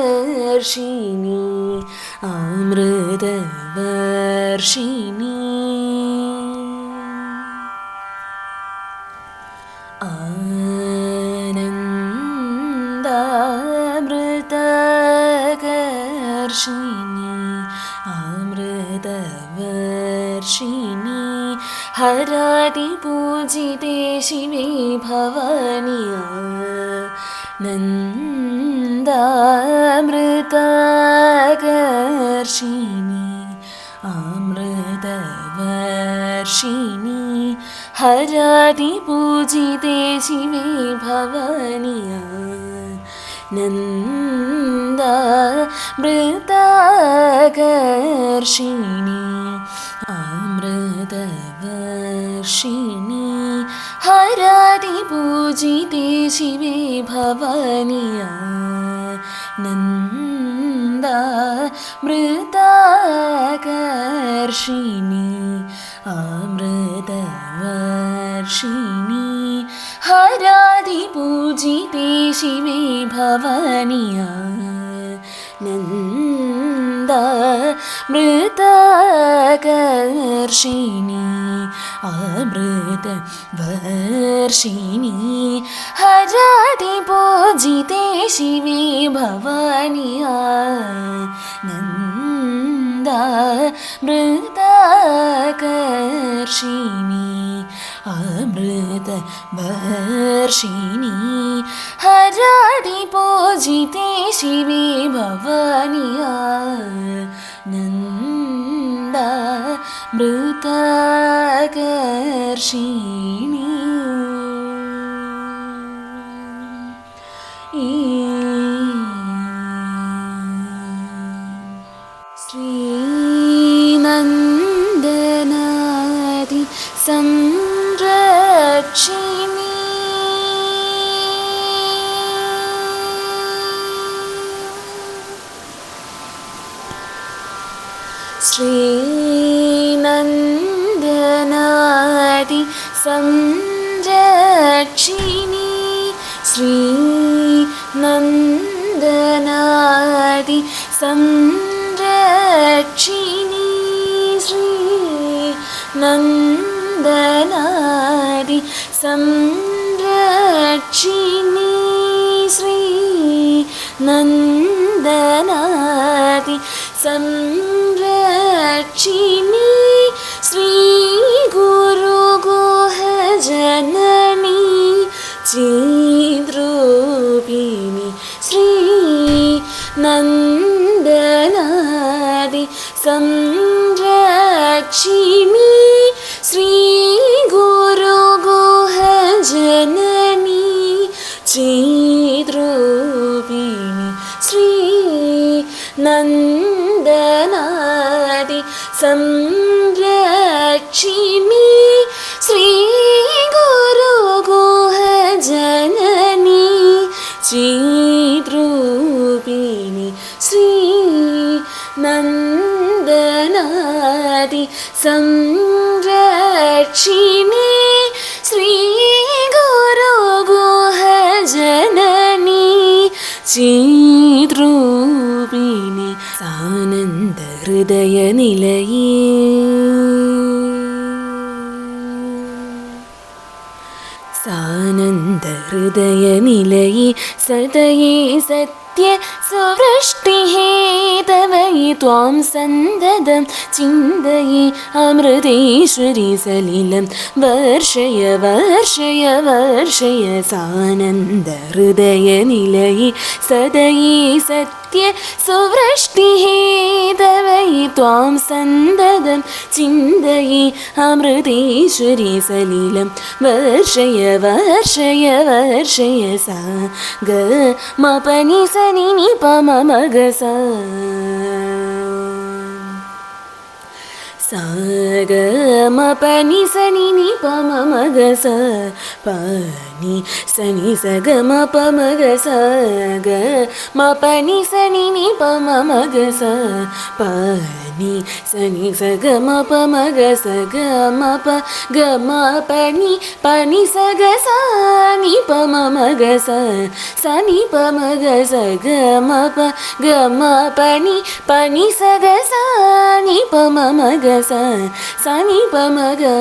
ആനന്ദാമൃതാകർഷിണി അമൃതവർഷിണി ആനന്ദാമൃതകർഷിണി അമൃതവർഷിണി ഹരാതിപൂജിതേ ശിവേ ഭവാനി ആനന്ദാമൃതകർഷിണി അമൃതവർഷിണി ഹരാതിപൂജിതേ ശിവേ ഭവാനി ആനന്ദാമൃതകർഷിണി അമൃതവർഷിണി ഹരാതിപൂജിതേ ശിവേ ഭവാനി ആനന്ദാമൃതകർഷിണി അമൃതവർഷിണി ഹരാതിപൂജിതേ ശിവേ ഭവാനി ആനന്ദാമൃതകർഷിണി അമൃതവർഷിണി ഹരാതിപൂജിതേ ശിവേ ഭവാനി ആനന്ദാമൃതകർഷിണി അമൃതവർഷിണി ഹരാതിപൂജിതേ ശിവേ ഭവാനി ആനന്ദാമൃതകർഷിണി ശ്രീനന്ദനാദി സംരക്ഷിണി ശ്രീനന്ദനാദി സംരക്ഷിണി ശ്രീനന്ദനാദി സംരക്ഷിണി ശ്രീനന്ദനാദി സംരക്ഷിണി ശ്രീനന്ദനാദി സംരക്ഷിണി ശ്രീ ഗുരു ഗുഹജനനി ചിദ്രൂപിണി ശ്രീനന്ദനാദി സംരക്ഷിണി ശ്രീ ഗുരു ഗുഹജനനി ചിദ്രൂപിണി ശ്രീനന്ദനാദി സംരക്ഷിണി ശ്രീ ഗുരു ഗുഹജനനി ചിദ്രൂപിണി ശ്രീനന്ദനാദി സംരക്ഷിണി ശ്രീ ഗുരു ഗുഹജനനി ചിദ്രൂപിണി സാനന്ദ ഹൃദയനിലയേ സാനന്ദ ഹൃദയനിലയേ സദയേ സത്യ സുവൃഷ്ടിഹേതവയി ത്വാം സന്തതം ചിന്തയേ അമൃതേശ്വരി സലിലം വർഷയ വർഷയ വർഷയ സാനന്ദ ഹൃദയനിലയേ സദയേ സത്യ സുവൃഷ്ടിഹേതവയി ത്വാം സന്തതം ചിന്തയേ അമൃതേശ്വരി സലിലം വർഷയ വർഷയ വർഷയ സാ ഗ മ പനി സനി നി പ മ മ ഗ സ sa ga ma pa ni sa ni ni pa ma ma ga sa pa ni sa ga ma pa ma ga sa ga ma pa ni sa ni ni pa ma ma ga sa pa ni sa ni sa ga ma pa ma ga sa ga ma pa ga ma pa ni sa ga sa ni pa ma ga sa ni pa ma ga sa ga ma pa ni sa ga sa ni pa ma ga sa ni pa ma ga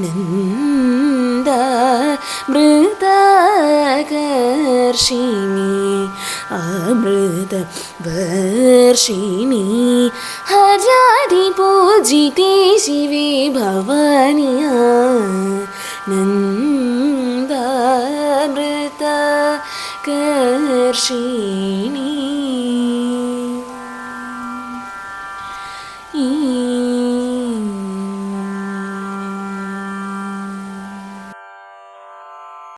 nanda मृताकर्षिणी अमृतवर्षिणी हजादिपूजिते शिवे भवानी नन्दामृताकर्षिणी